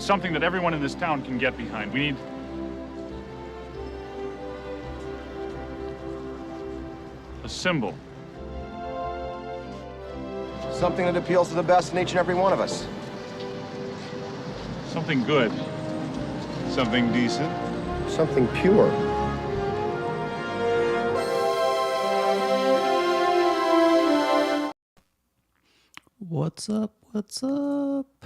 need something that everyone in this town can get behind. We need... a symbol. Something that appeals to the best in each and every one of us. Something good. Something decent. Something pure. What's up? What's up?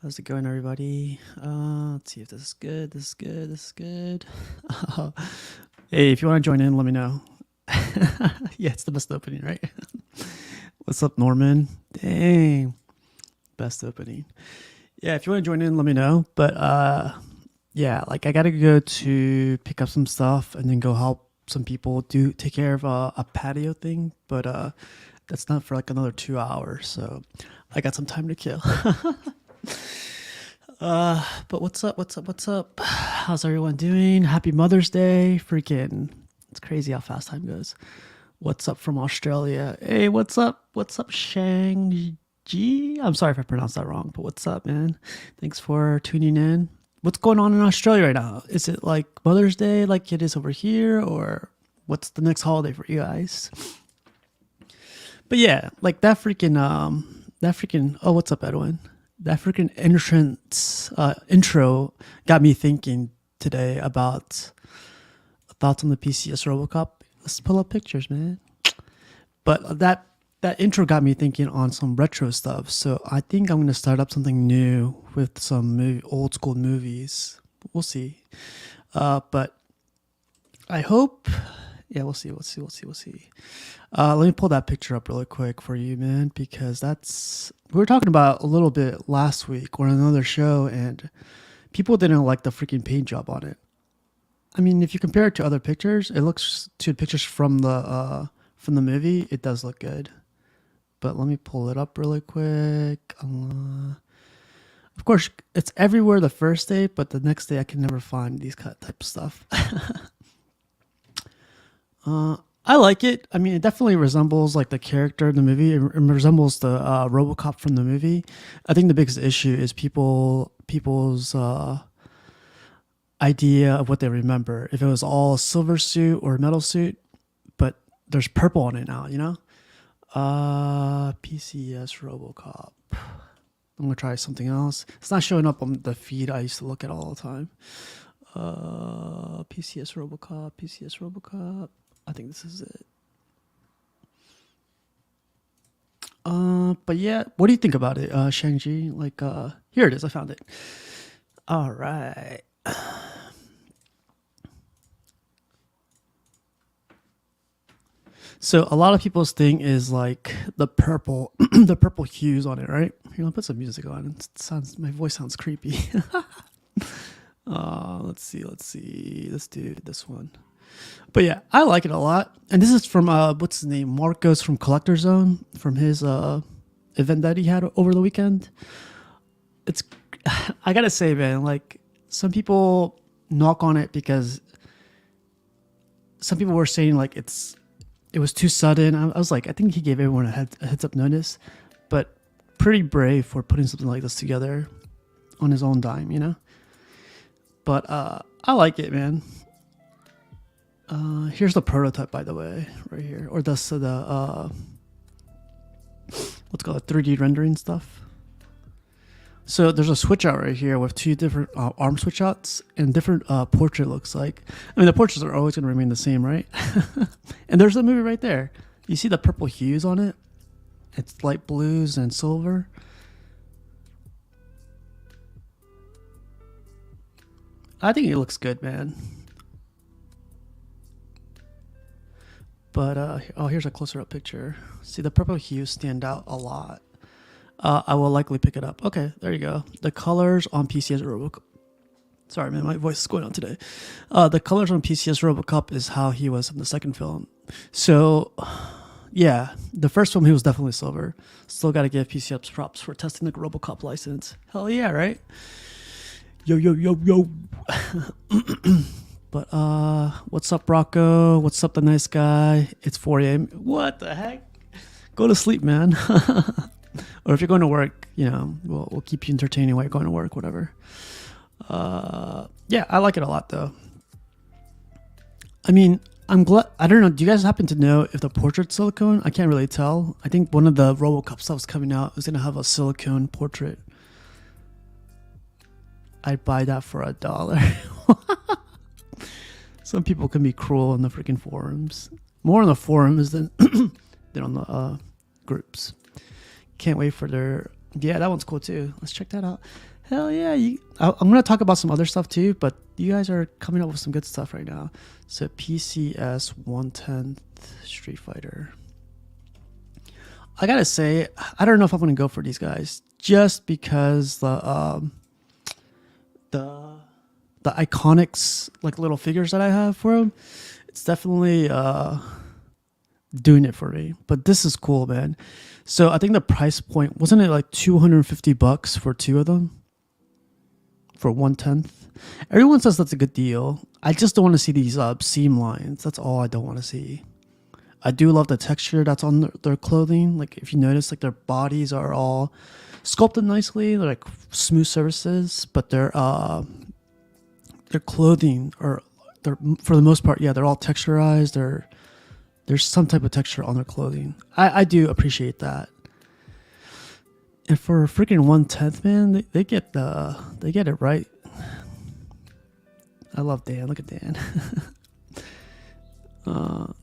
How's it going, everybody? Let's see if this is good. This is good. This is good. Hey, if you want to join in, let me know. Yeah, it's the best opening, right? What's up, Norman? Dang. Best opening. Yeah, if you want to join in, let me know. But yeah, like I got to go to pick up some stuff and then go help some people take care of a patio thing. But that's not for like another 2 hours. So I got some time to kill. But what's up? What's up? What's up? How's everyone doing? Happy Mother's Day. Freaking, it's crazy how fast time goes. What's up from Australia? Hey, what's up? What's up, Shang-Chi? I'm sorry if I pronounced that wrong, but what's up, man? Thanks for tuning in. What's going on in Australia right now? Is it like Mother's Day like it is over here? Or what's the next holiday for you guys? But yeah, like that freaking, oh, what's up, Edwin? That freaking intro got me thinking today about thoughts on the PCS RoboCop. Let's pull up pictures, man. But that intro got me thinking on some retro stuff. So I think I'm going to start up something new with some old school movies. We'll see. But I hope, yeah, we'll see. Let me pull that picture up really quick for you, man, because we were talking about a little bit last week on another show, and people didn't like the freaking paint job on it. I mean, if you compare it to other pictures, it looks to pictures from the movie, it does look good. But let me pull it up really quick. Of course, it's everywhere the first day, but the next day I can never find these type of stuff. I like it. I mean, it definitely resembles like the character in the movie. It resembles the RoboCop from the movie. I think the biggest issue is people's idea of what they remember. If it was all silver suit or metal suit, but there's purple on it now, you know? PCS RoboCop. I'm gonna try something else. It's not showing up on the feed I used to look at all the time. PCS RoboCop. I think this is it. But yeah, what do you think about it, Shang-Chi? Like, here it is. I found it. All right. So a lot of people's thing is like the purple, the purple hues on it, right? Here, I'll put some music on. My voice sounds creepy. Let's see. Let's do this one. But yeah, I like it a lot. And this is from, what's his name? Marcos from Collector Zone, from his event that he had over the weekend. I gotta say, man, like some people knock on it because some people were saying like it was too sudden. I was like, I think he gave everyone a heads up notice, but pretty brave for putting something like this together on his own dime, you know? But I like it, man. Here's the prototype, by the way, right here, or the what's called 3D rendering stuff. So there's a switch out right here with two different arm switch outs and different portrait looks like. I mean, the portraits are always going to remain the same, right? And there's the movie right there. You see the purple hues on it? It's light blues and silver. I think it looks good, man. But, oh, here's a closer up picture. See, the purple hues stand out a lot. I will likely pick it up. Okay, there you go. The colors on PCS RoboCop. Sorry, man, my voice is going on today. The colors on PCS RoboCop is how he was in the second film. So, yeah, the first film he was definitely silver. Still got to give PCS props for testing the RoboCop license. Hell yeah, right? Yo. But what's up, Rocco? What's up, the nice guy? It's 4 a.m. What the heck? Go to sleep, man. Or if you're going to work, we'll keep you entertaining while you're going to work, whatever. Yeah, I like it a lot though. I mean, I'm glad. I don't know. Do you guys happen to know if the portrait's silicone? I can't really tell. I think one of the RoboCop stuff's coming out is gonna have a silicone portrait. I'd buy that for $1. Some people can be cruel in the freaking forums. More on the forums than than on the groups. Can't wait for their. Yeah, that one's cool too. Let's check that out. Hell yeah! I'm gonna talk about some other stuff too, but you guys are coming up with some good stuff right now. So PCS 110th Street Fighter. I gotta say, I don't know if I'm gonna go for these guys just because the iconics, like little figures that I have for them, it's definitely doing it for me. But this is cool, man. So I think the price point, wasn't it like $250 for two of them? For 1/10. Everyone says that's a good deal. I just don't want to see these seam lines. That's all I don't want to see. I do love the texture that's on their clothing. Like if you notice, like their bodies are all sculpted nicely. They're like smooth surfaces, but their clothing they're for the most part, yeah, they're all texturized. There's some type of texture on their clothing. I do appreciate that. And for freaking 1/10, man, they get it right. I love Dan. Look at Dan.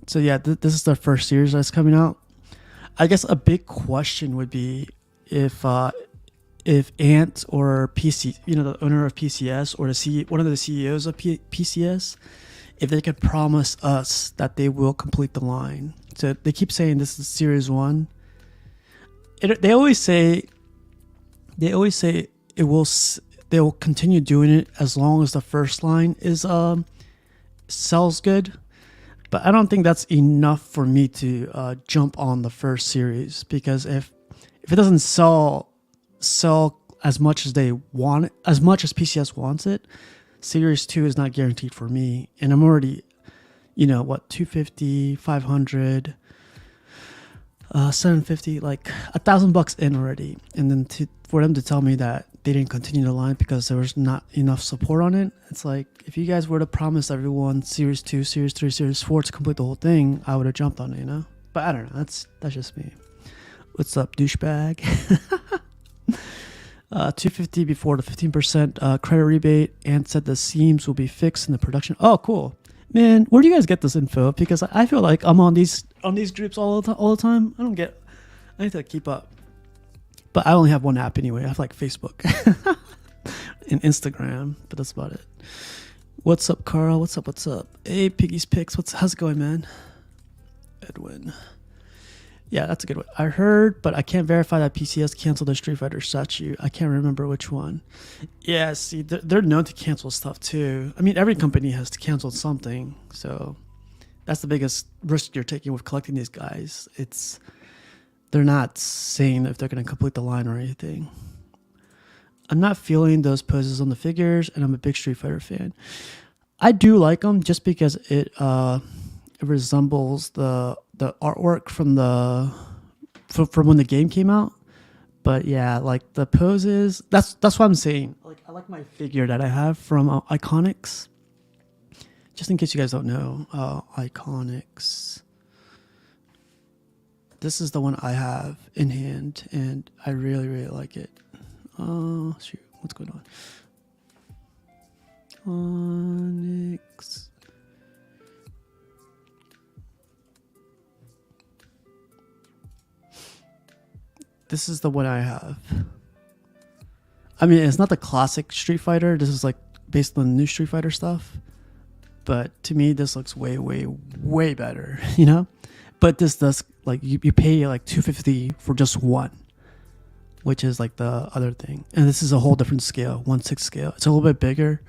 So yeah, this is their first series that's coming out. I guess a big question would be if Ant or PC, the owner of PCS or one of the CEOs of PCS, if they could promise us that they will complete the line. So they keep saying this is series 1. They always say they will continue doing it as long as the first line is sells good. But I don't think that's enough for me to jump on the first series, because if it doesn't sell as much as they want it, as much as PCS wants it, series 2 is not guaranteed for me. And I'm already, $250, $500, $750, like $1,000 in already. And then for them to tell me that they didn't continue the line because there was not enough support on it, it's like, if you guys were to promise everyone series 2, series 3, series 4 to complete the whole thing, I would have jumped on it, But I don't know. That's just me. What's up, douchebag? $250 before the 15% credit rebate, and said the seams will be fixed in the production. Oh, cool, man. Where do you guys get this info? Because I feel like I'm on these groups all the time. I need to keep up. But I only have one app anyway. I have like Facebook and Instagram, but that's about it. What's up, Carl? What's up? Hey, Piggy's Picks. How's it going, man? Edwin. Yeah, that's a good one. I heard, but I can't verify that PCS canceled their Street Fighter statue. I can't remember which one. Yeah, see, they're known to cancel stuff too. I mean, every company has to cancel something. So that's the biggest risk you're taking with collecting these guys. They're not saying if they're going to complete the line or anything. I'm not feeling those poses on the figures, and I'm a big Street Fighter fan. I do like them just because it resembles the artwork from when the game came out. But yeah, like the poses, that's what I'm saying. Like I like my figure that I have from Iconics. Just in case you guys don't know, Iconics. This is the one I have in hand, and I really, really like it. Oh, shoot. What's going on? Onyx. This is the one I have. I mean, it's not the classic Street Fighter. This is like based on the new Street Fighter stuff. But to me, this looks way, way, way better, But this does, like, you pay like $250 for just one, which is like the other thing. And this is a whole different scale, 1/6 scale. It's a little bit bigger,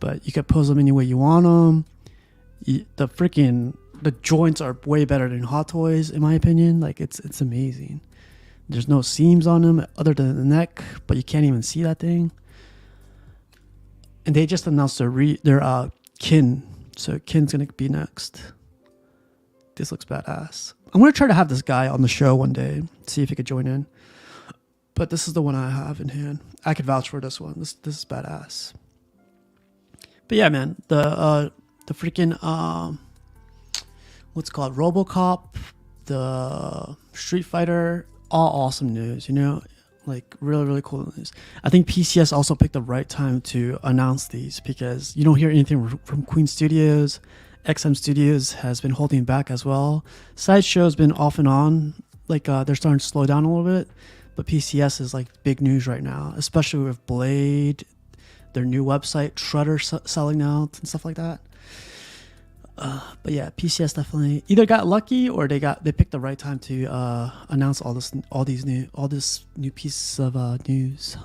but you can pose them any way you want them. The joints are way better than Hot Toys, in my opinion. Like, it's amazing. There's no seams on them other than the neck, but you can't even see that thing. And they just announced their Kin. So Kin's going to be next. This looks badass. I'm going to try to have this guy on the show one day, see if he could join in. but this is the one I have in hand. I could vouch for this one. This is badass. But yeah, man, the freaking what's it called, RoboCop, the Street Fighter, all awesome news. You know, like really really cool news. I think PCS also picked the right time to announce these because you don't hear anything from Queen Studios. XM Studios has been holding back as well. Sideshow's been off and on, like they're starting to slow down a little bit, but PCS is like big news right now, especially with Blade, their new website, Shredder selling out and stuff like that. But yeah, PCS definitely either got lucky or they picked the right time to announce all this new pieces of news.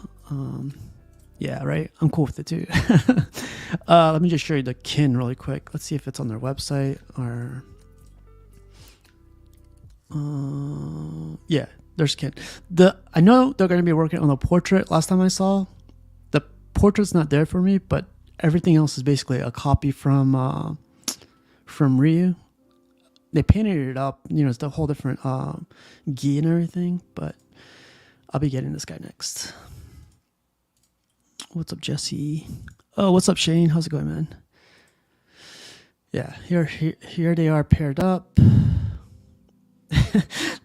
Yeah, right. I'm cool with it too. Let me just show you the kin really quick. Let's see if it's on their website or. Yeah, there's kin. I know they're going to be working on the portrait. Last time I saw, the portrait's not there for me, but everything else is basically a copy from Ryu. They painted it up. You know, it's the whole different gi and everything. But I'll be getting this guy next. What's up, Jesse? Oh, what's up, Shane? How's it going, man? Yeah, here they are paired up.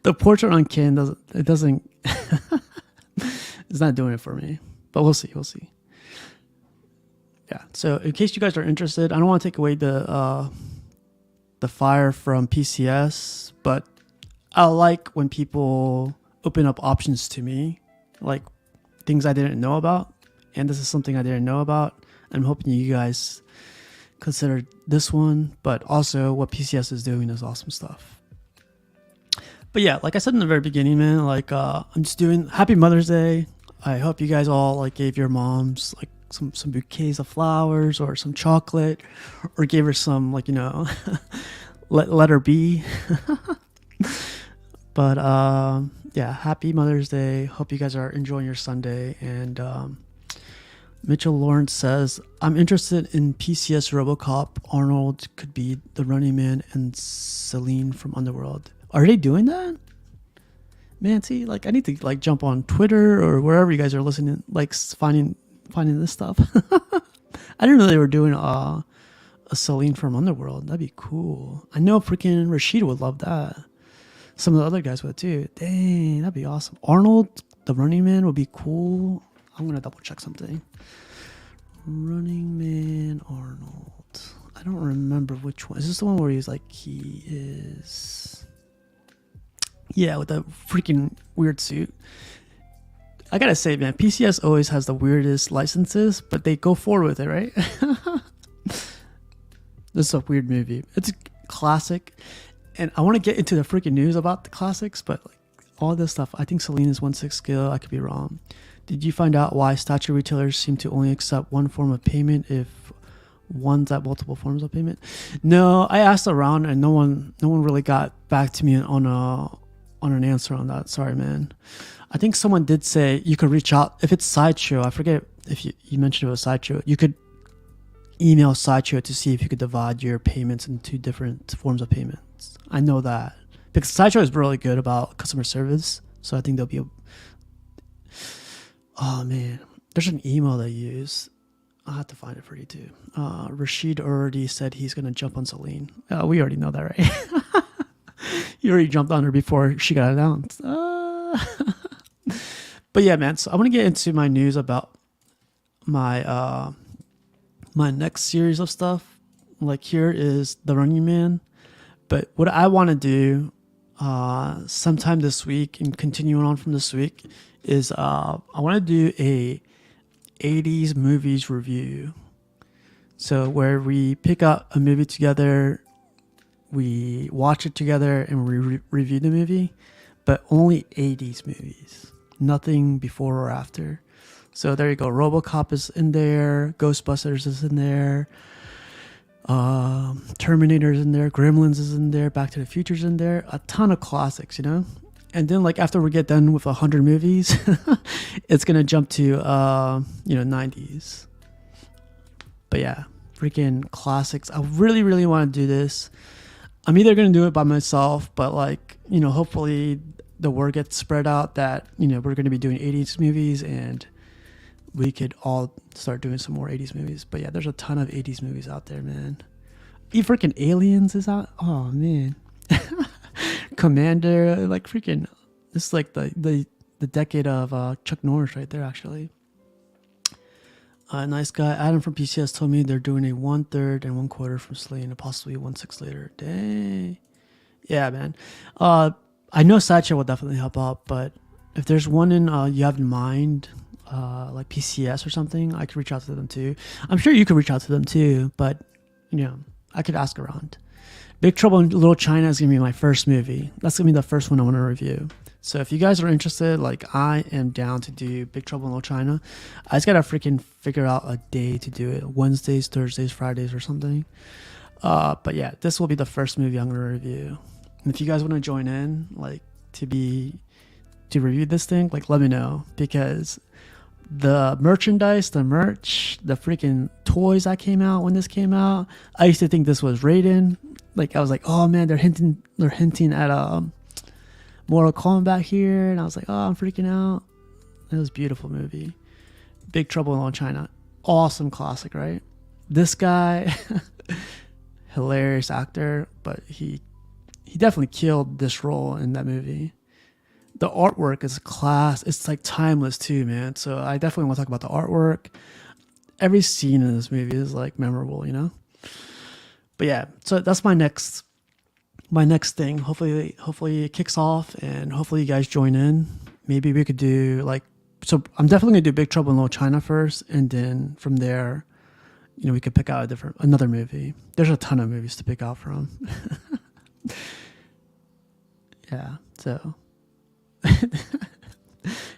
The portrait on Ken doesn't it's not doing it for me, but we'll see. Yeah. So in case you guys are interested, I don't want to take away the fire from PCS, but I like when people open up options to me, like things I didn't know about. And this is something I didn't know about. I'm hoping you guys consider this one, but also what PCS is doing is awesome stuff. But yeah, like I said in the very beginning, man, like I'm just doing Happy Mother's Day. I hope you guys all like gave your moms like some bouquets of flowers or some chocolate, or gave her some, like, you know, let her be. But yeah, Happy Mother's Day. Hope you guys are enjoying your Sunday. And Mitchell Lawrence says, I'm interested in PCS RoboCop. Arnold could be the Running Man and Celine from Underworld. Are they doing that? Man, see, like I need to like jump on Twitter or wherever you guys are listening, like finding this stuff. I didn't know they were doing a Celine from Underworld. That'd be cool. I know freaking Rashida would love that. Some of the other guys would too. Dang, that'd be awesome. Arnold, the Running Man, would be cool. I'm gonna double check something. Running Man Arnold. I don't remember which one. Is this the one where he's like, he is... Yeah, with the freaking weird suit. I gotta say, man, PCS always has the weirdest licenses, but they go forward with it, right? This is a weird movie. It's a classic, and I want to get into the freaking news about the classics, but like all this stuff, I think Selena's 1/6 skill. I could be wrong. Did you find out why statue retailers seem to only accept one form of payment if one's at multiple forms of payment? No, I asked around and no one really got back to me on an answer on that. Sorry, man. I think someone did say you could reach out if it's Sideshow. I forget if you mentioned it was Sideshow. You could email Sideshow to see if you could divide your payments into different forms of payments. I know that because Sideshow is really good about customer service, so I think there'll be a... Oh man, there's an email they use. I'll have to find it for you too. Rashid already said he's gonna jump on Celine. We already know that, right? You already jumped on her before she got announced. But yeah, man. So I want to get into my news about my my next series of stuff. Like here is the Running Man, but what I want to do sometime this week and continuing on from this week is I want to do a 80s movies review. So where we pick up a movie together, we watch it together, and we review the movie, but only 80s movies, nothing before or after. So there you go. RoboCop is in there, Ghostbusters is in there, Terminator is in there, Gremlins is in there, Back to the Future is in there, a ton of classics, you know. And then like after we get done with 100 movies, it's gonna jump to 90s. But yeah, freaking classics. I really want to do this. I'm either gonna do it by myself, but like, you know, hopefully the word gets spread out that, you know, we're going to be doing 80s movies, and we could all start doing some more 80s movies. But yeah, there's a ton of 80s movies out there, man. Even freaking Aliens is out. Oh man. Commander, like freaking, this is like the decade of Chuck Norris right there, actually. Nice guy Adam from PCS told me they're doing a 1/3 and 1/4 from Slain and possibly 1/6 later. Dang. Yeah, man. I know Sideshow will definitely help out, but if there's one in you have in mind, like PCS or something, I could reach out to them too. I'm sure you could reach out to them too, but you know, I could ask around. Big Trouble in Little China is gonna be my first movie. That's gonna be the first one I want to review. So if you guys are interested, like, I am down to do Big Trouble in Little China. I just gotta freaking figure out a day to do it. Wednesdays, Thursdays, Fridays, or something. But yeah, this will be the first movie I'm gonna review. And if you guys want to join in, like, to review this thing, like, let me know, because the merchandise, the merch, the freaking toys that came out when this came out, I used to think this was Raiden. Like, I was like, oh man, they're hinting at Mortal Kombat here, and I was like, oh, I'm freaking out. It was a beautiful movie. Big Trouble in Little China, awesome classic, right? This guy, hilarious actor, but he definitely killed this role in that movie. The artwork is class. It's like timeless too, man. So I definitely want to talk about the artwork. Every scene in this movie is like memorable, you know? But yeah, so that's my next thing. Hopefully it kicks off, and hopefully you guys join in. Maybe we could do like, so I'm definitely gonna do Big Trouble in Little China first, and then from there, you know, we could pick out another movie. There's a ton of movies to pick out from. Yeah, so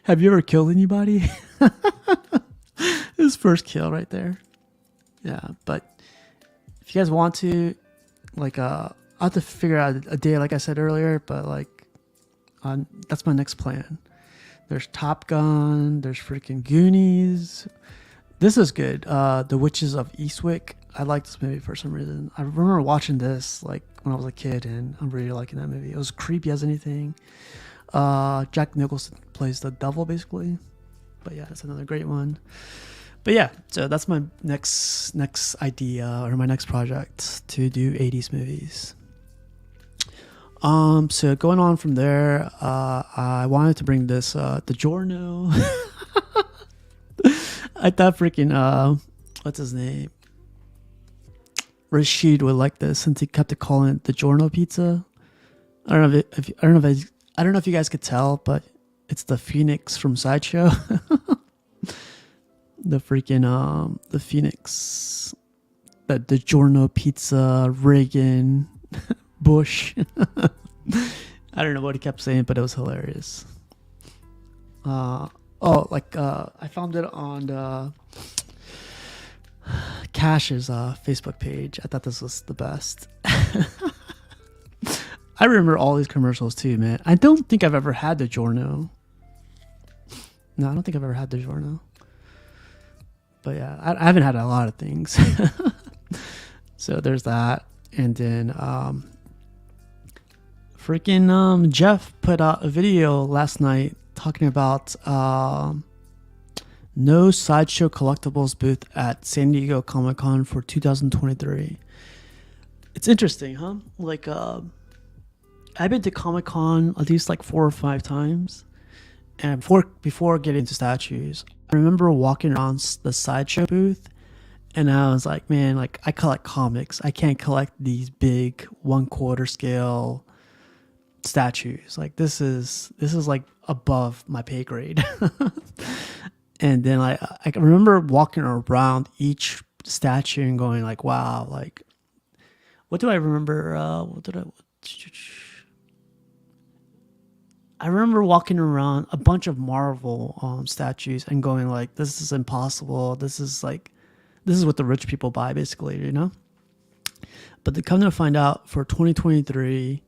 have you ever killed anybody? His first kill right there. Yeah, but if you guys want to, like, I'll have to figure out a day, like I said earlier, but like, that's my next plan. There's Top Gun, there's freaking Goonies. This is good. The Witches of Eastwick. I like this movie for some reason. I remember watching this like when I was a kid, and I'm really liking that movie. It was creepy as anything. Jack Nicholson plays the devil basically. But yeah, it's another great one. But yeah, so that's my next idea, or my next project, to do 80s movies. So going on from there, I wanted to bring this DiGiorno. I thought freaking what's his name? Rashid would like this, since he kept calling it DiGiorno pizza. I don't know if you guys could tell, but it's the Phoenix from Sideshow. The freaking the Phoenix, the DiGiorno pizza, Reagan, Bush. I don't know what he kept saying, but it was hilarious. I found it on Cash's Facebook page. I thought this was the best. I remember all these commercials too, man. I don't think I've ever had DiGiorno. No, I don't think I've ever had DiGiorno. But yeah, I haven't had a lot of things. So there's that. And then freaking Jeff put out a video last night talking about no Sideshow collectibles booth at San Diego Comic-Con for 2023. It's interesting, huh? Like, I've been to Comic-Con at least like 4 or 5 times. And before getting to statues, I remember walking around the Sideshow booth, and I was like, man, like, I collect comics. I can't collect these big 1/4 scale statues. Like, this is like above my pay grade. And then I remember walking around each statue and going like, wow, like, what do I remember? I remember walking around a bunch of Marvel statues and going like, this is impossible. This is what the rich people buy, basically, you know? But to come to find out, for 2023,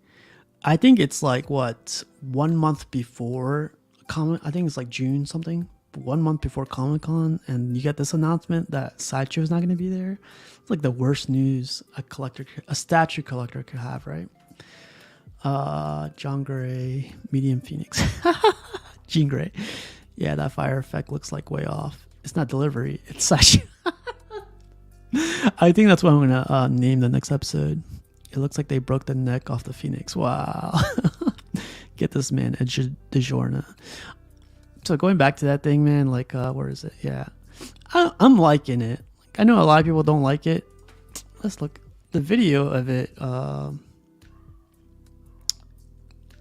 I think it's like, what, 1 month before I think it's like June something, 1 month before Comic-Con, and you get this announcement that Sideshow is not going to be there. It's like the worst news a statue collector could have, right? John Gray, medium Phoenix. Jean Grey. Yeah, that fire effect looks like way off. It's not delivery. It's Sideshow. I think that's what I'm going to name the next episode. It looks like they broke the neck off the Phoenix. Wow. Get this man a DiGiorno. So going back to that thing, man, like, where is it? Yeah. I'm liking it. I know a lot of people don't like it. Let's look. The video of it.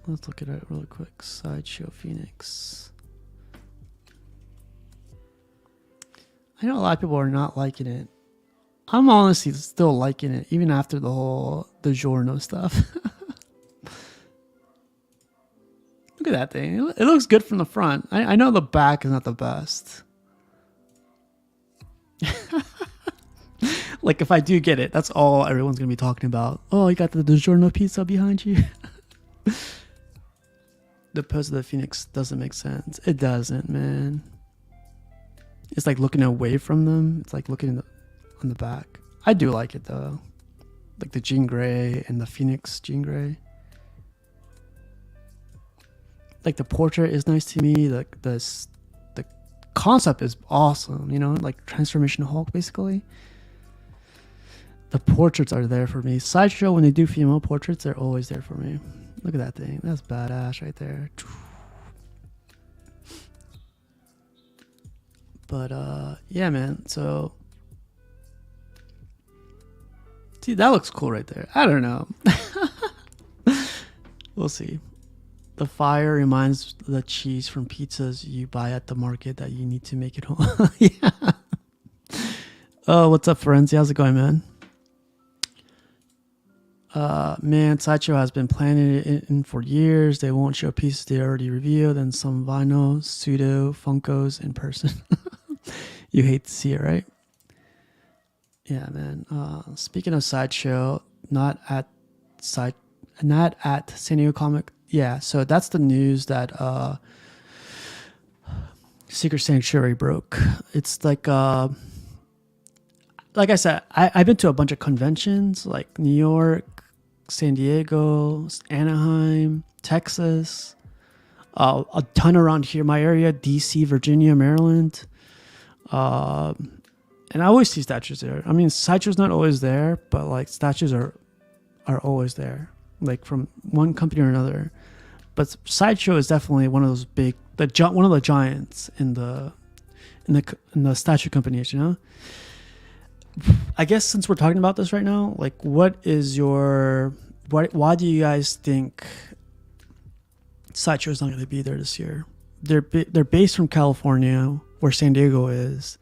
Let's look at it really quick. Sideshow Phoenix. I know a lot of people are not liking it. I'm honestly still liking it, even after the whole DiGiorno stuff. Look at that thing. It looks good from the front. I know the back is not the best. Like, if I do get it, that's all everyone's going to be talking about. Oh, you got the DiGiorno pizza behind you. The pose of the Phoenix doesn't make sense. It doesn't, man. It's like looking away from them. It's like looking on the back. I do like it, though. Like the Jean Grey and the Phoenix Jean Grey. Like the portrait is nice to me. The concept is awesome, you know, like Transformation Hulk, basically. The portraits are there for me. Sideshow, when they do female portraits, they're always there for me. Look at that thing. That's badass right there. But yeah, man. So see, that looks cool right there. I don't know. We'll see. The fire reminds the cheese from pizzas you buy at the market that you need to make it home. Yeah. Oh, what's up, Forenzi? How's it going, man? Man, Sideshow has been planning it in for years. They won't show pieces they already revealed and some vinyl, pseudo, Funkos in person. You hate to see it, right? Yeah, man. Speaking of Sideshow, not at San Diego Comic. Yeah, so that's the news that Secret Sanctuary broke. It's like I said, I've been to a bunch of conventions like New York, San Diego, Anaheim, Texas, a ton around here, my area, DC, Virginia, Maryland. And I always see statues there. I mean, Sideshow's not always there, but like statues are always there, like from one company or another. But Sideshow is definitely one of those big, one of the giants in the statue companies, you know? I guess since we're talking about this right now, like, why do you guys think Sideshow is not going to be there this year? They're based from California, where San Diego is.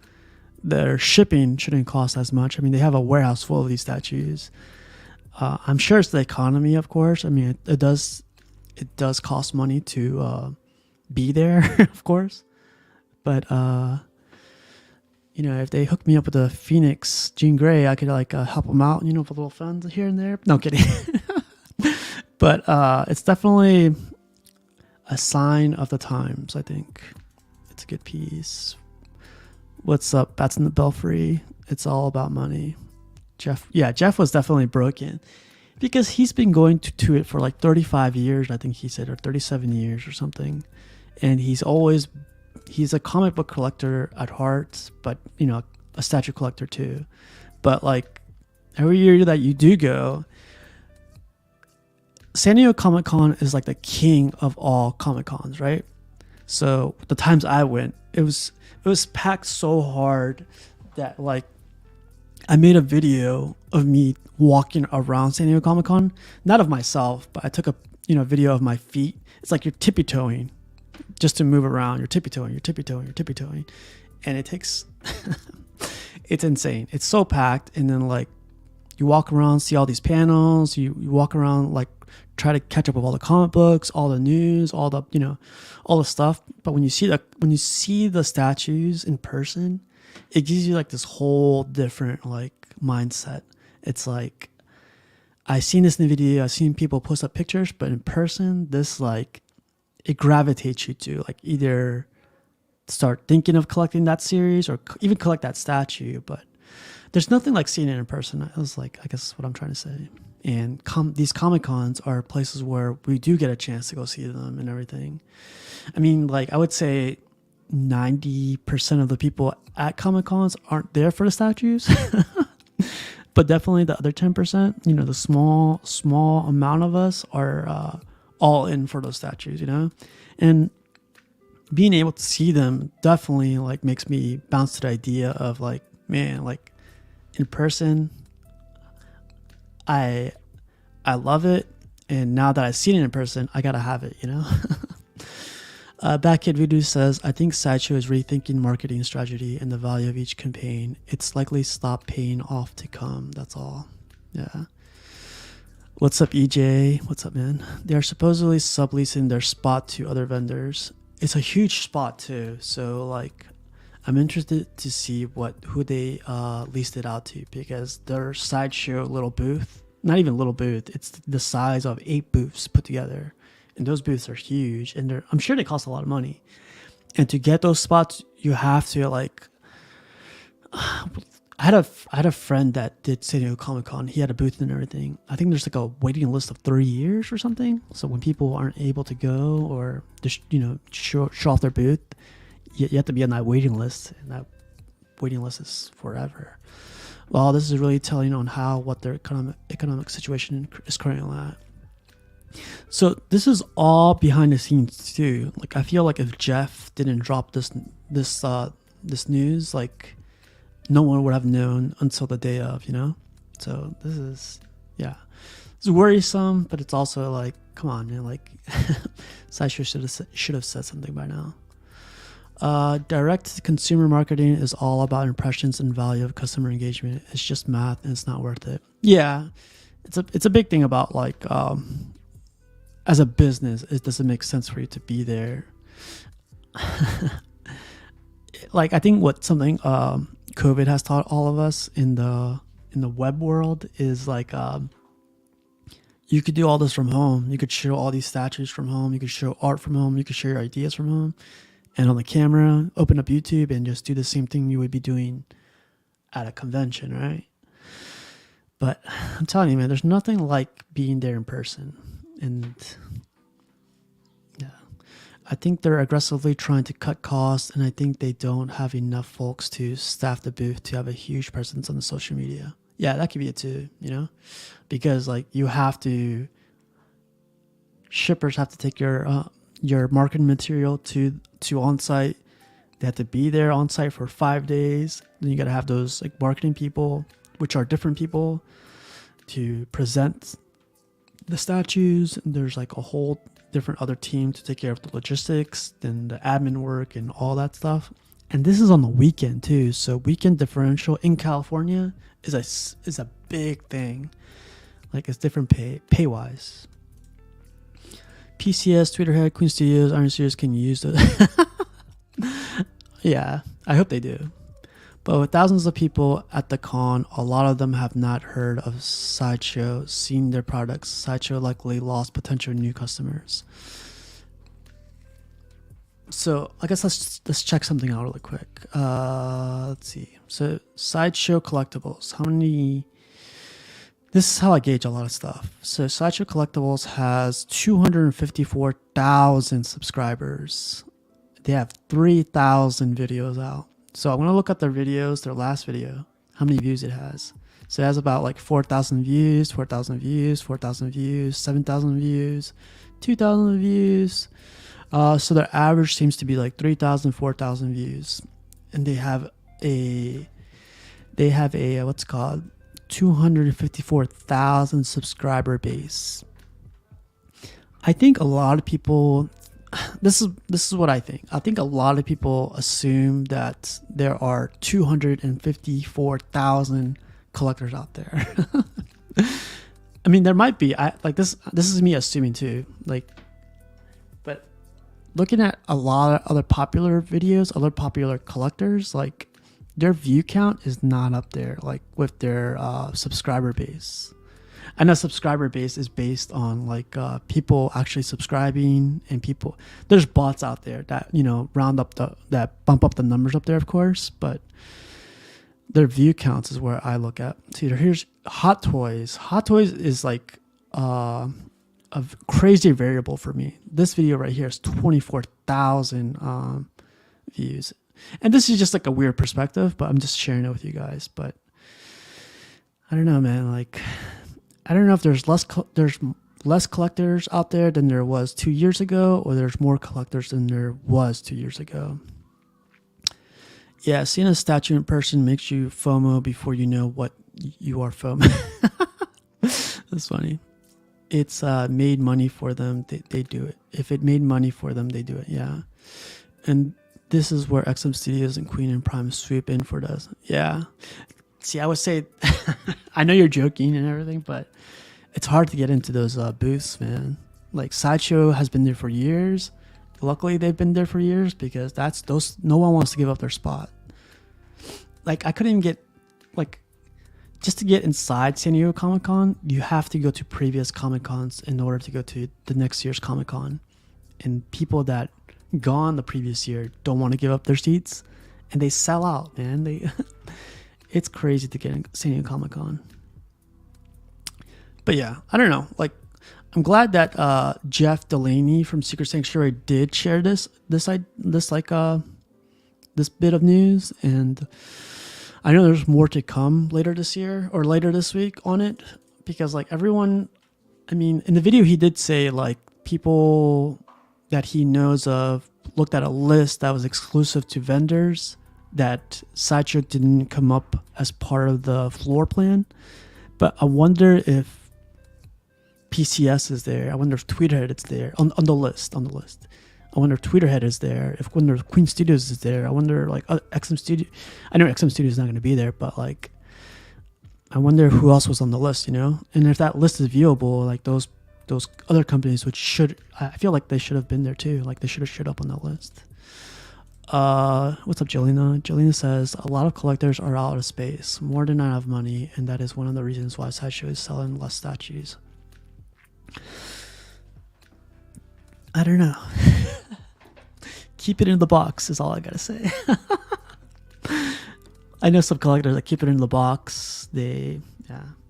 Their shipping shouldn't cost as much. I mean, they have a warehouse full of these statues. I'm sure it's the economy, of course. I mean, it does cost money to be there, of course. But you know, if they hook me up with a Phoenix Jean Grey, I could like help them out, you know, with little funds here and there. No kidding. But it's definitely a sign of the times. I think it's a good piece. What's up, Bats in the Belfry? It's all about money. Jeff was definitely broken because he's been going to it for like 35 years, I think he said, or 37 years or something. And he's a comic book collector at heart, but, you know, a statue collector too. But like every year that you do go, San Diego Comic Con is like the king of all Comic Cons, right? So the times I went, it was packed so hard that like I made a video of me walking around San Diego Comic Con, not of myself, but I took a video of my feet. It's like you're tippy-toeing just to move around. You're tippy-toeing, and it takes it's insane. It's so packed, and then like you walk around, see all these panels, you walk around, like try to catch up with all the comic books, all the news, all the stuff. But when you see the statues in person, it gives you like this whole different like mindset. It's like, I've seen this in the video, I've seen people post up pictures, but in person, this like, it gravitates you to like either start thinking of collecting that series or even collect that statue. But there's nothing like seeing it in person. It was like, I guess what I'm trying to say. And these Comic Cons are places where we do get a chance to go see them and everything. I mean, like, I would say 90% of the people at Comic Cons aren't there for the statues. But definitely the other 10%, you know, the small amount of us are all in for those statues, you know? And being able to see them definitely like makes me bounce to the idea of like, man, like in person, I love it. And now that I've seen it in person, I gotta have it, you know? Bad Voodoo says, I think Sideshow is rethinking marketing strategy and the value of each campaign. It's likely stop paying off to come. That's all. Yeah. What's up, EJ? What's up, man? They are supposedly subleasing their spot to other vendors. It's a huge spot too. So like, I'm interested to see who they leased it out to, because their Sideshow little booth, not even little booth, it's the size of 8 booths put together. And those booths are huge, and I'm sure they cost a lot of money. And to get those spots, you have to like. I had a friend that did San Diego Comic Con. He had a booth and everything. I think there's like a waiting list of 3 years or something. So when people aren't able to go or just show off their booth, you have to be on that waiting list, and that waiting list is forever. Well, this is really telling on what their economic situation is currently at. So this is all behind the scenes too. Like, I feel like if Jeff didn't drop this news, like no one would have known until the day of, you know? So this is, yeah, it's worrisome, but it's also like, come on, man, like Sideshow should have said something by now. Direct consumer marketing is all about impressions and value of customer engagement. It's just math and it's not worth it. Yeah, it's a big thing about like, as a business, it doesn't make sense for you to be there. Like, I think something COVID has taught all of us in the web world is like, you could do all this from home. You could show all these statues from home. You could show art from home. You could share your ideas from home. And on the camera, open up YouTube and just do the same thing you would be doing at a convention, right? But I'm telling you, man, there's nothing like being there in person. And yeah, I think they're aggressively trying to cut costs, and I think they don't have enough folks to staff the booth to have a huge presence on the social media. Yeah, that could be it too, you know, because like shippers have to take your marketing material to on site. They have to be there on site for 5 days. Then you got to have those like marketing people, which are different people, to present the statues. And there's like a whole different other team to take care of the logistics, then the admin work and all that stuff. And this is on the weekend too. So weekend differential in California is a big thing. Like, it's different pay wise. PCS, Tweeterhead, Queen Studios, Iron Studios can use the yeah, I hope they do. But with thousands of people at the con, a lot of them have not heard of Sideshow, seen their products. Sideshow likely lost potential new customers. So I guess let's check something out really quick. Let's see. So Sideshow Collectibles. This is how I gauge a lot of stuff. So Sideshow Collectibles has 254,000 subscribers. They have 3,000 videos out. So I'm going to look at their videos, their last video, how many views it has. So it has about like 4,000 views, 4,000 views, 4,000 views, 7,000 views, 2,000 views. So their average seems to be like 3,000, 4,000 views. And they have a what's called 254,000 subscriber base. I think a lot of people, this is what I think. I think a lot of people assume that there are 254,000 collectors out there. I mean, there might be. This is me assuming too. Like, but looking at a lot of other popular videos, other popular collectors, like their view count is not up there, like with their subscriber base. I know subscriber base is based on like people actually subscribing, and there's bots out there that, you know, that bump up the numbers up there, of course. But their view counts is where I look at. See, here's Hot Toys. Hot Toys is like a crazy variable for me. This video right here is 24,000 views. And this is just like a weird perspective, but I'm just sharing it with you guys. But I don't know, man. Like, I don't know if there's less collectors out there than there was 2 years ago, or there's more collectors than there was 2 years ago. Yeah, seeing a statue in person makes you FOMO before you know what you are FOMO. That's funny. It's made money for them. They do it. If it made money for them, they do it. Yeah. And this is where XM Studios and Queen and Prime swoop in for this. Yeah. See, I would say, I know you're joking and everything, but it's hard to get into those booths, man. Like Sideshow has been there for years. Luckily, they've been there for years because no one wants to give up their spot. Like, I couldn't even get, like, just to get inside San Diego Comic-Con, you have to go to previous Comic-Cons in order to go to the next year's Comic-Con. And people that gone the previous year don't want to give up their seats, and they sell out, man. It's crazy to get in San Diego Comic-Con. But yeah, I don't know. Like, I'm glad that Jeff Delaney from Secret Sanctuary did share this bit of news, and I know there's more to come later this year or later this week on it, because like everyone, I mean, in the video he did say like people that he knows of looked at a list that was exclusive to vendors that Sideshow didn't come up as part of the floor plan. But I wonder if PCS is there. I wonder if Tweeterhead is there on the list. I wonder if Tweeterhead is there. If Queen Studios is there. I wonder like XM Studio. I know XM Studio is not going to be there, but like I wonder who else was on the list, you know? And if that list is viewable, like those other companies, which I feel like they should have been there too. Like they should have showed up on that list. What's up, Jelena? Jelena says a lot of collectors are out of space, more than not have money, and that is one of the reasons why Sideshow is selling less statues. I don't know. Keep it in the box is all I gotta say. I know some collectors that keep it in the box.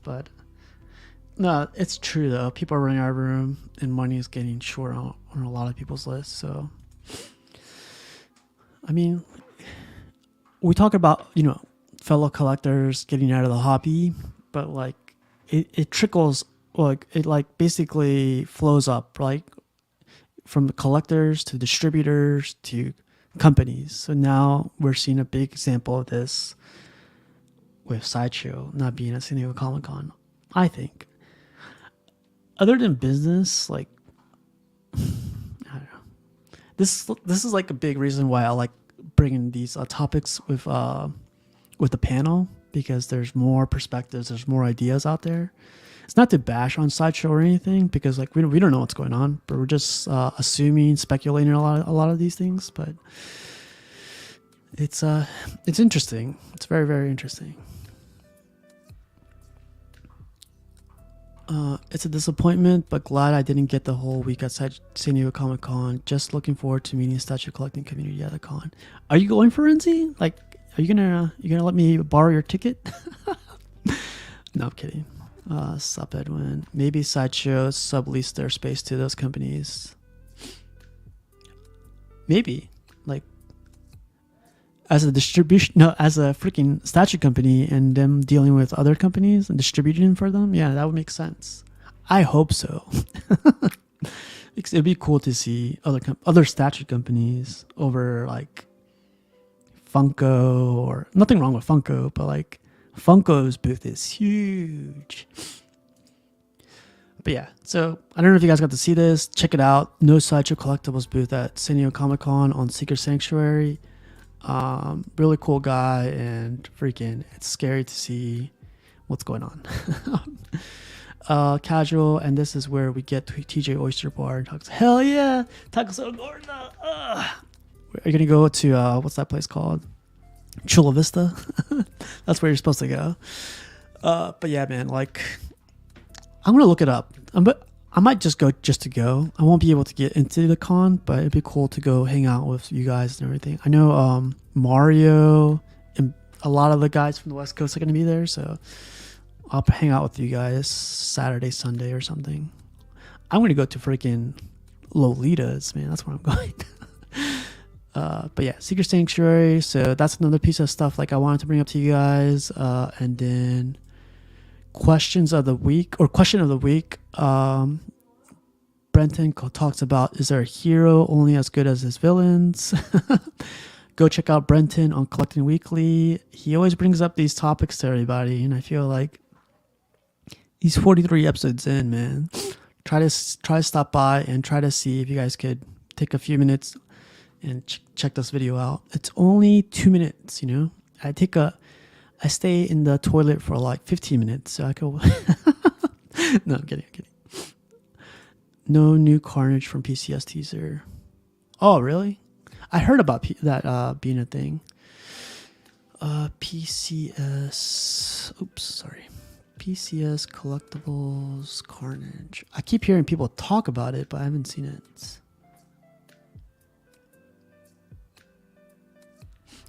But no, it's true though. People are running out of room, and money is getting short on a lot of people's lists. So, I mean, we talk about, you know, fellow collectors getting out of the hobby, but like it trickles, like it like basically flows up, like from the collectors to distributors to companies. So now we're seeing a big example of this with Sideshow not being at San Diego Comic-Con. I think, other than business, like I don't know, this is like a big reason why I like bringing these topics with the panel, because there's more perspectives, there's more ideas out there. It's not to bash on Sideshow or anything, because like we don't know what's going on, but we're just assuming, speculating a lot of these things. But it's interesting. It's very, very interesting. It's a disappointment, but glad I didn't get the whole week at San Diego Comic Con. Just looking forward to meeting statue collecting community at the con. Are you going for Renzi? Like, are you gonna let me borrow your ticket? No, I'm kidding. Sup, Edwin. Maybe Sideshow sublease their space to those companies. Maybe, like, as a freaking statue company, and them dealing with other companies and distributing for them. Yeah, that would make sense. I hope so. It'd be cool to see other statue companies over like Funko, or nothing wrong with Funko, but like Funko's booth is huge. But yeah, so I don't know if you guys got to see this. Check it out. No Sideshow Collectibles booth at San Diego Comic Con on Secret Sanctuary. Really cool guy, and freaking it's scary to see what's going on. Casual, and this is where we get to TJ Oyster Bar and talks. Hell yeah, Tacos El Gordo. Are you gonna go to what's that place called? Chula Vista. That's where you're supposed to go. But yeah, man, like I'm gonna look it up. I might just go just to go. I won't be able to get into the con, but it'd be cool to go hang out with you guys and everything. I know Mario and a lot of the guys from the West Coast are going to be there, so I'll hang out with you guys Saturday, Sunday, or something. I'm going to go to freaking Lolita's, man. That's where I'm going. But yeah, Secret Sanctuary. So that's another piece of stuff like I wanted to bring up to you guys. And then question of the week. Brenton talks about, is there a hero only as good as his villains? Go check out Brenton on Collecting Weekly. He always brings up these topics to everybody, and I feel like he's 43 episodes in, man. Try to stop by and try to see if you guys could take a few minutes and check this video out. It's only 2 minutes, you know. I stay in the toilet for like 15 minutes, so I go. No, I'm kidding. No new Carnage from PCS teaser. Oh, really? I heard about that being a thing. PCS Collectibles Carnage. I keep hearing people talk about it, but I haven't seen it.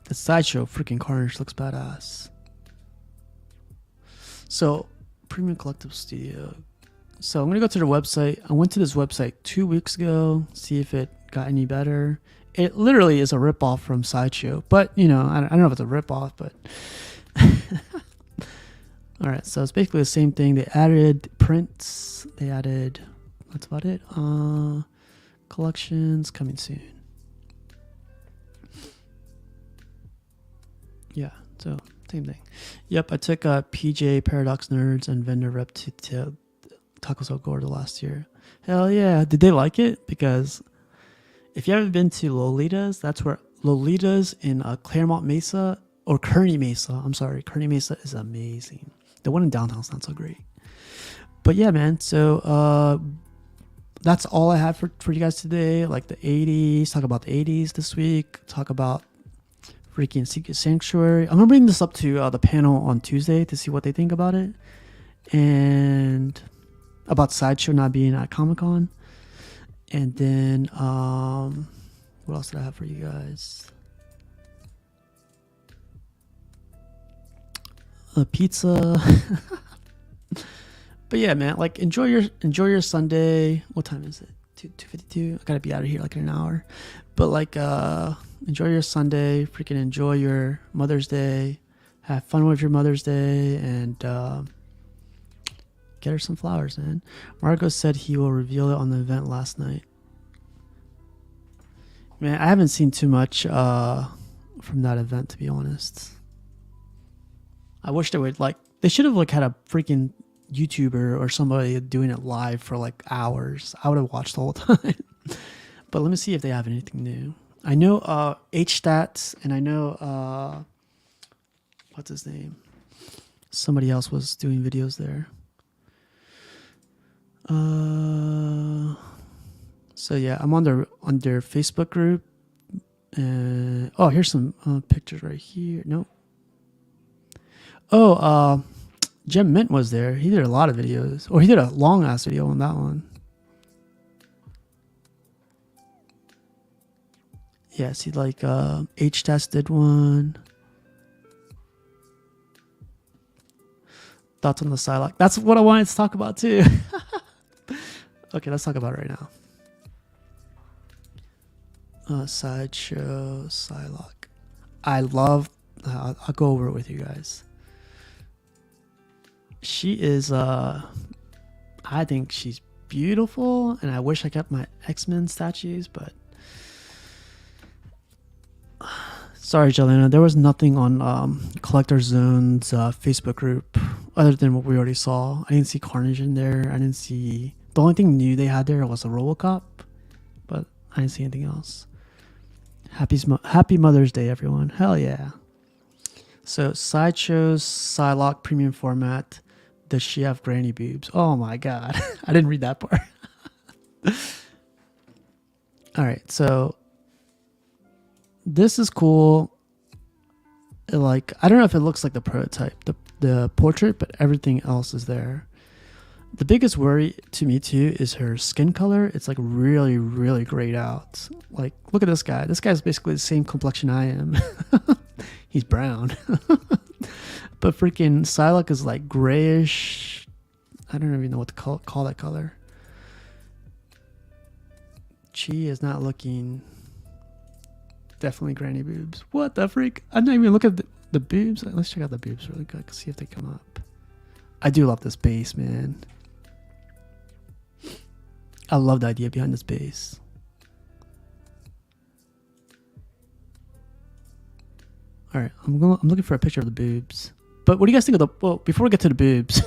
The Sideshow freaking Carnage looks badass. So, Premium Collectible Studio. So, I'm going to go to their website. I went to this website 2 weeks ago, see if it got any better. It literally is a ripoff from Sideshow. But, you know, I don't know if it's a ripoff, but... Alright, so it's basically the same thing. They added prints. That's about it. Collections coming soon. Yeah, so same thing. Yep, I took PJ Paradox Nerds and vendor rep to Taco Cell Gordo last year. Hell yeah. Did they like it? Because if you haven't been to Lolita's, that's where Lolita's in Claremont Mesa, or Kearney Mesa. I'm sorry. Kearney Mesa is amazing. The one in downtown's not so great. But yeah, man. So that's all I have for you guys today. Like the 80s. Talk about the 80s this week. Talk about freaking Secret Sanctuary. I'm going to bring this up to the panel on Tuesday to see what they think about it. And about Sideshow not being at Comic-Con. And then, what else did I have for you guys? A pizza. But yeah, man, like enjoy your Sunday. What time is it? 2:52. I gotta be out of here like in an hour. But like, enjoy your Sunday. Freaking enjoy your Mother's Day. Have fun with your Mother's Day, and get her some flowers, man. Margot said he will reveal it on the event last night. Man, I haven't seen too much from that event, to be honest. I wish they would they should have had a freaking YouTuber or somebody doing it live for like hours. I would have watched the whole time. But let me see if they have anything new. I know H-Stats, and I know what's his name? Somebody else was doing videos there. So yeah, I'm on their Facebook group. Oh, here's some pictures right here. Nope. Oh, Jem Mint was there. He did a lot of videos. Or he did a long ass video on that one. Yeah, see, like H-Test did one. Thoughts on the Psylocke. That's what I wanted to talk about too. Okay, let's talk about it right now. Sideshow, Psylocke. I'll go over it with you guys. She is, I think she's beautiful, and I wish I kept my X-Men statues, but sorry, Jelena, there was nothing on Collector Zone's Facebook group other than what we already saw. I didn't see Carnage in there. I didn't see... The only thing new they had there was a RoboCop, but I didn't see anything else. Happy Mother's Day, everyone. Hell yeah. So, Sideshow's Psylocke premium format. Does she have granny boobs? Oh my god. I didn't read that part. Alright, so this is cool. Like, I don't know if it looks like the prototype, the portrait, but everything else is there. The biggest worry to me too is her skin color. It's like really, really grayed out. Like, look at this guy. This guy's basically the same complexion I am. He's brown. But freaking Psylocke is like grayish. I don't even know what to call that color. Chi is not looking... Definitely granny boobs. What the freak? I'm not even looking at the boobs. Let's check out the boobs really quick. See if they come up. I do love this base, man. I love the idea behind this base. All right, I'm looking for a picture of the boobs. But what do you guys think of the... Well, before we get to the boobs...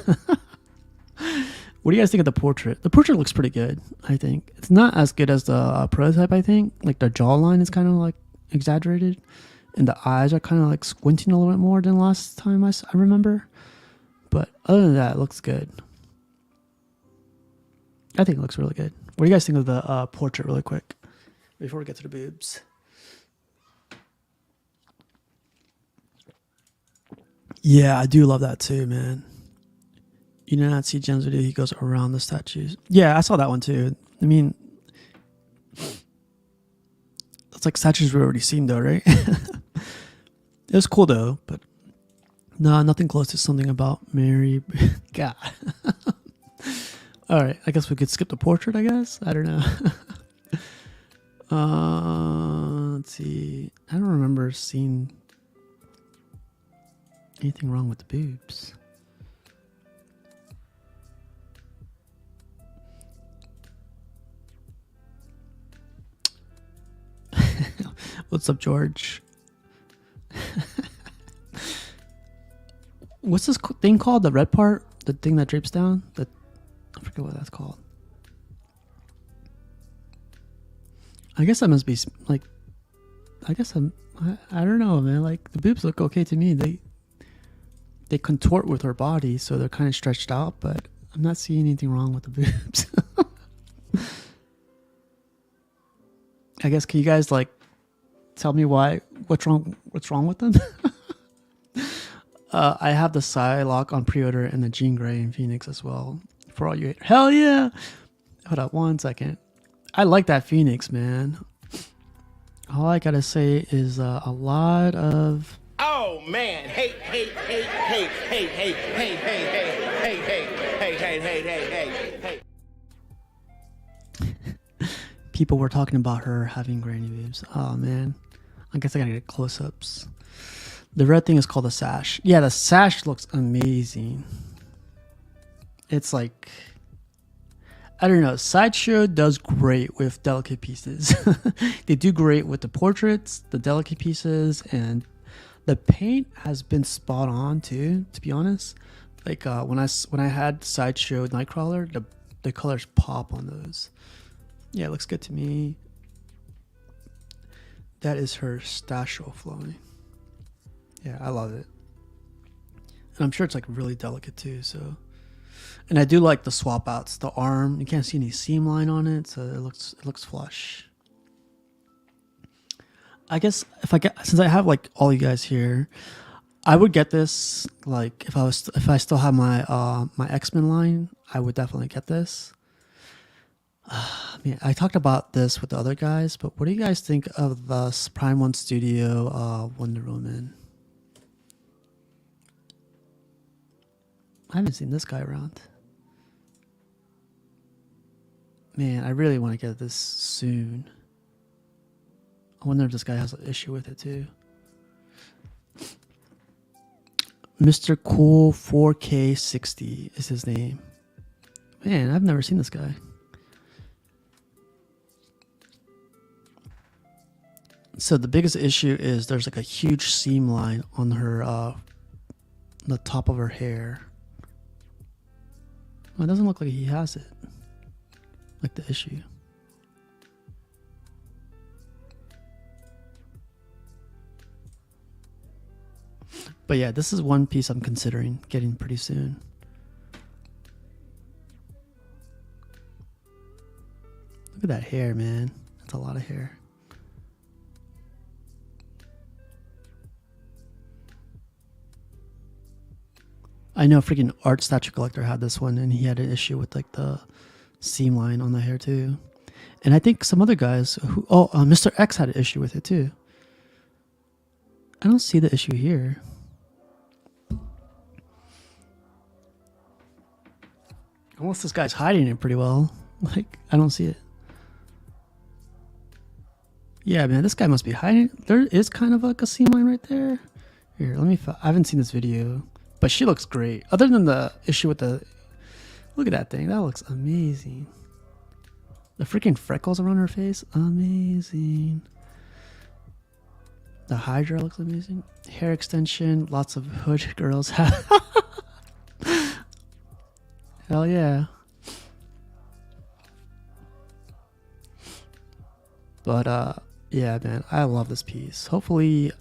What do you guys think of the portrait? The portrait looks pretty good, I think. It's not as good as the prototype, I think. Like, the jawline is kind of, like, exaggerated. And the eyes are kind of, like, squinting a little bit more than last time I remember. But other than that, it looks good. I think it looks really good. What do you guys think of the portrait really quick? Before we get to the boobs. Yeah, I do love that too, man. You did not see Jen's video. He goes around the statues. Yeah, I saw that one too. I mean, it's like statues we've already seen though, right? It was cool though, but no, nothing close to something about Mary. God. All right, I guess we could skip the portrait, I guess. I don't know. Let's see. I don't remember seeing anything wrong with the boobs. What's up, George? What's this thing called? The red part? The thing that drapes down? I forget what that's called. I guess that must be like... I don't know, man. Like, the boobs look okay to me. They contort with her body, so they're kind of stretched out, but I'm not seeing anything wrong with the boobs. I guess, can you guys, like, tell me what's wrong with them? I have the Psylocke on pre-order and the Jean Grey in Phoenix as well. For all you haters. Hell yeah! Hold up 1 second. I like that Phoenix, man. All I gotta say is a lot of... Oh man, hey. People were talking about her having granny boobs. Oh man. I guess I gotta get close-ups. The red thing is called the sash. Yeah, the sash looks amazing. It's like... I don't know. Sideshow does great with delicate pieces. They do great with the portraits, the delicate pieces, and the paint has been spot on too, to be honest. Like when I had Sideshow Nightcrawler, the colors pop on those. Yeah, it looks good to me. That is her stash flowing. Yeah, I love it. And I'm sure it's like really delicate too, so. And I do like the swap outs. The arm, you can't see any seam line on it, so it looks flush. I guess since I have like all you guys here, I would get this. Like if I still have my my X-Men line, I would definitely get this. I mean, I talked about this with the other guys, but what do you guys think of the Prime One Studio Wonder Woman? I haven't seen this guy around. Man, I really want to get this soon. I wonder if this guy has an issue with it too. Mr. Cool 4K60 is his name. Man, I've never seen this guy. So the biggest issue is there's like a huge seam line on her, the top of her hair. Well, it doesn't look like he has it. Like the issue. But yeah, this is one piece I'm considering getting pretty soon. Look at that hair, man. That's a lot of hair. I know a freaking art statue collector had this one, and he had an issue with like the seam line on the hair too. And I think some other guys who Mr. X had an issue with it too. I don't see the issue here. Unless this guy's hiding it pretty well. Like, I don't see it. Yeah, man, this guy must be hiding. There is kind of like a seam line right there. Here, let me... I haven't seen this video. But she looks great. Other than the issue with the... Look at that thing. That looks amazing. The freaking freckles around her face. Amazing. The Hydra looks amazing. Hair extension. Lots of hood girls have. Hell yeah. But yeah, man, I love this piece. Hopefully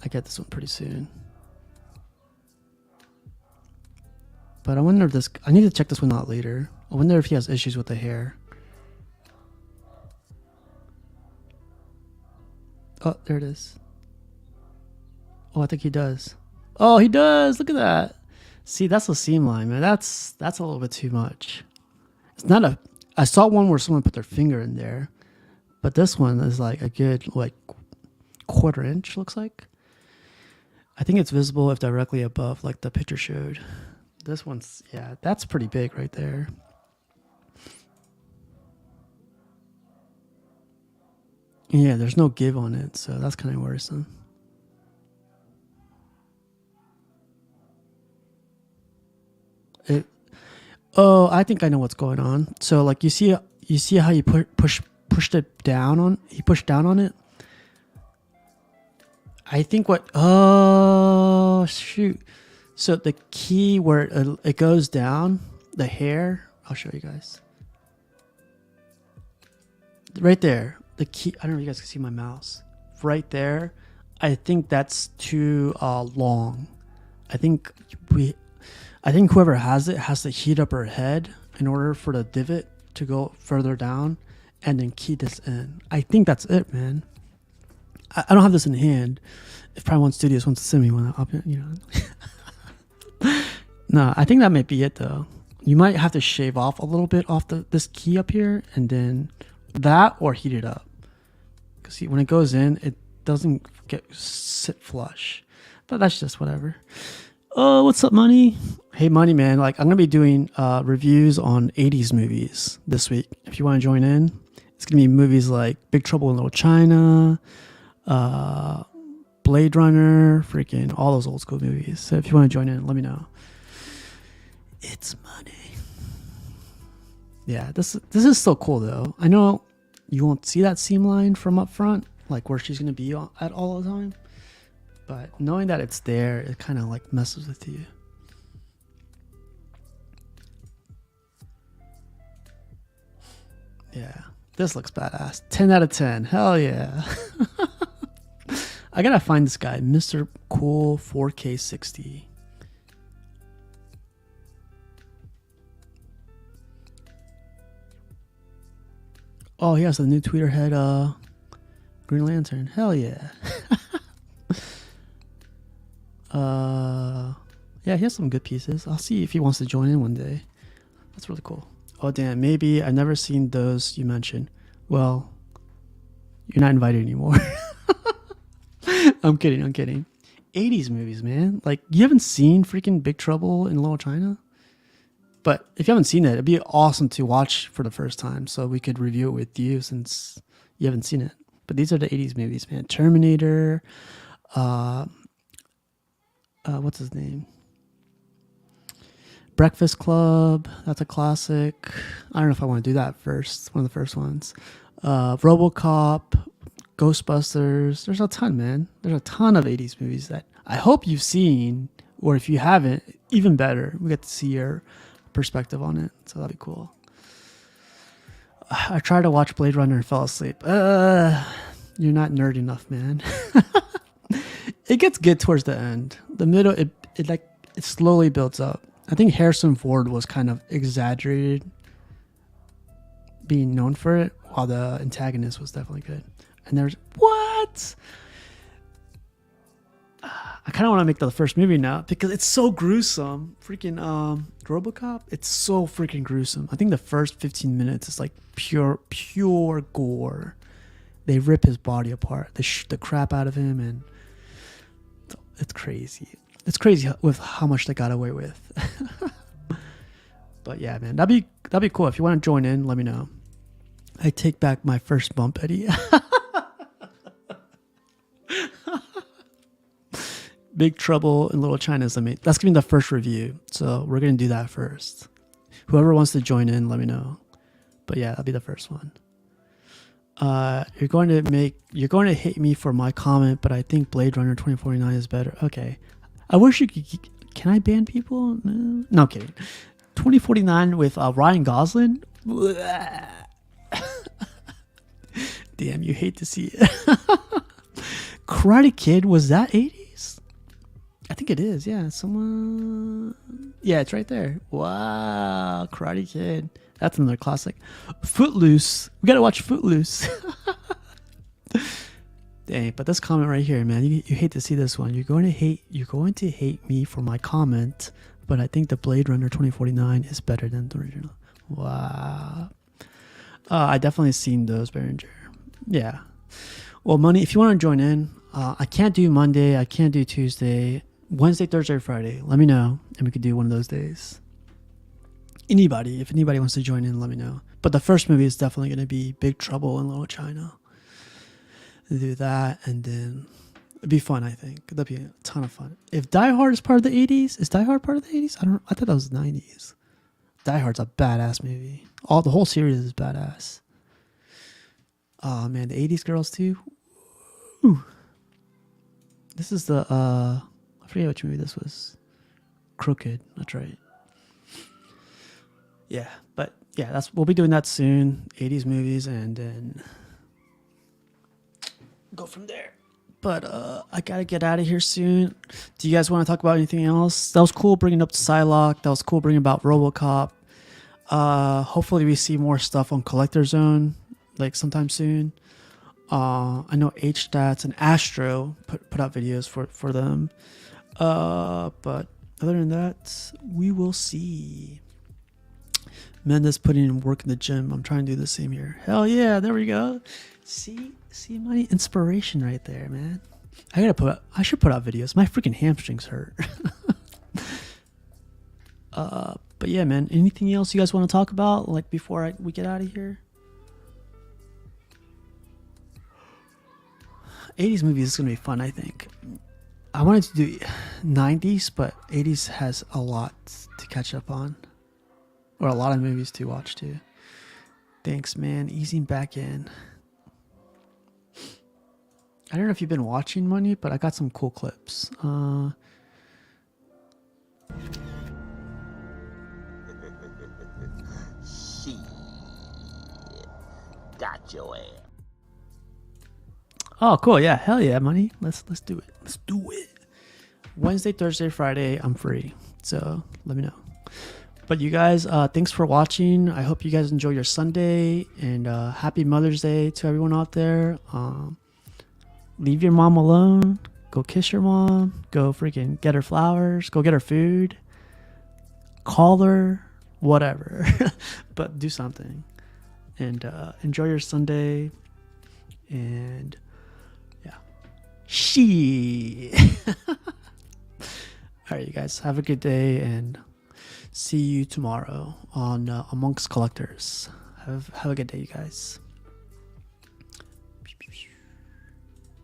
I get this one pretty soon. But I wonder if this... I need to check this one out later. I wonder if he has issues with the hair. Oh, there it is. Oh, I think he does. Oh, he does. Look at that. See, that's a seam line, man. That's a little bit too much. It's not a... I saw one where someone put their finger in there. But this one is like a good, like, 1/4 inch, looks like. I think it's visible if directly above, like the picture showed. This one's... Yeah, that's pretty big right there. Yeah, there's no give on it, so that's kind of worrisome. Oh, I think I know what's going on. So, like, you see how you pushed it down on... He pushed down on it. I think what... Oh, shoot. So the key where it goes down, the hair... I'll show you guys. Right there. The key... I don't know if you guys can see my mouse. Right there. I think that's too long. I think whoever has it has to heat up her head in order for the divot to go further down and then key this in. I think that's it, man. I don't have this in hand. If Prime One Studios wants to send me one, I'll, you know. No, I think that might be it though. You might have to shave off a little bit off this key up here and then that or heat it up. Because see, when it goes in, it doesn't sit flush. But that's just whatever. Oh, what's up, Money? Hey, Money, man. Like, I'm going to be doing reviews on 80s movies this week. If you want to join in, it's going to be movies like Big Trouble in Little China, Blade Runner, freaking all those old school movies. So if you want to join in, let me know. It's Money. Yeah, this is so cool, though. I know you won't see that seam line from up front, like where she's going to be at all the time. But knowing that it's there, it kind of like messes with you. Yeah, this looks badass. 10 out of 10. Hell yeah. I gotta find this guy, Mr. Cool 4K 60. Oh, he has the new tweeter head, Green Lantern. Hell yeah. Yeah, he has some good pieces. I'll see if he wants to join in one day. That's really cool. Oh, damn. Maybe I've never seen those you mentioned. Well, you're not invited anymore. I'm kidding. 80s movies, man. Like, you haven't seen freaking Big Trouble in Little China? But if you haven't seen it, it'd be awesome to watch for the first time so we could review it with you since you haven't seen it. But these are the 80s movies, man. Terminator, what's his name? Breakfast Club. That's a classic. I don't know if I want to do that first. One of the first ones. RoboCop, Ghostbusters. There's a ton, man. There's a ton of 80s movies that I hope you've seen, or if you haven't, even better. We get to see your perspective on it, so that'd be cool. I tried to watch Blade Runner and fell asleep. You're not nerd enough, man. It gets good towards the end. The middle, it slowly builds up. I think Harrison Ford was kind of exaggerated being known for it, while the antagonist was definitely good. And there's what? I kind of want to make the first movie now because it's so gruesome. Freaking RoboCop, it's so freaking gruesome. I think the first 15 minutes is like pure gore. They rip his body apart. They shoot the crap out of him, and It's crazy. It's crazy with how much they got away with. But yeah, man, that'd be cool. If you want to join in, let me know. I take back my first bump, Eddie. Big Trouble in Little China is amazing. That's gonna be the first review, so we're gonna do that first. Whoever wants to join in, let me know. But yeah, that'll be the first one. You're going to hate me for my comment, but I think Blade Runner 2049 is better. Okay, I wish you could. Can I ban people? No, I'm kidding. 2049 with Ryan Gosling. Damn, you hate to see it. Karate Kid, was that 80s? I think it is. Yeah, someone. Yeah, it's right there. Wow, Karate Kid. That's another classic. Footloose. We gotta watch Footloose. Dang, but this comment right here, man, you hate to see this one. You're going to hate me for my comment, but I think the Blade Runner 2049 is better than the original. Wow. I definitely seen those, Behringer. Yeah. Well, Money, if you want to join in, I can't do Monday. I can't do Tuesday. Wednesday, Thursday, or Friday. Let me know, and we could do one of those days. If anybody wants to join in, let me know. But the first movie is definitely going to be Big Trouble in Little China. Do that, and then it'd be fun. I think that'd be a ton of fun. If Die Hard is part of the 80s, is Die Hard part of the 80s? I thought that was the 90s. Die Hard's a badass movie. The whole series is badass. Oh man, the 80s girls too. Ooh. This is the I forget which movie this was. Crooked. That's right. Yeah, but yeah, we'll be doing that soon. 80s movies, and then go from there. But I gotta get out of here soon. Do you guys want to talk about anything else? That was cool bringing up Psylocke. That was cool bringing about RoboCop. Hopefully we see more stuff on Collector Zone like sometime soon. I know H-Stats and Astro put out videos for them. But other than that, we will see. Mendes putting in work in the gym. I'm trying to do the same here. Hell yeah, there we go. See my inspiration right there, man. I should put out videos. My freaking hamstrings hurt. But yeah, man, anything else you guys want to talk about like before we get out of here? 80s movies is gonna be fun, I think. I wanted to do 90s, but 80s has a lot to catch up on. Or a lot of movies to watch too. Thanks, man. Easing back in. I don't know if you've been watching Money, but I got some cool clips. Shit. Got your ass. Oh, cool. Yeah. Hell yeah, Money. Let's do it. Let's do it. Wednesday, Thursday, Friday, I'm free. So let me know. But you guys, thanks for watching. I hope you guys enjoy your Sunday, and happy Mother's Day to everyone out there. Leave your mom alone. Go kiss your mom. Go freaking get her flowers. Go get her food. Call her. Whatever. But do something. And enjoy your Sunday. And yeah. All right, you guys. Have a good day, and see you tomorrow on Amongst Collectors. Have a good day, you guys.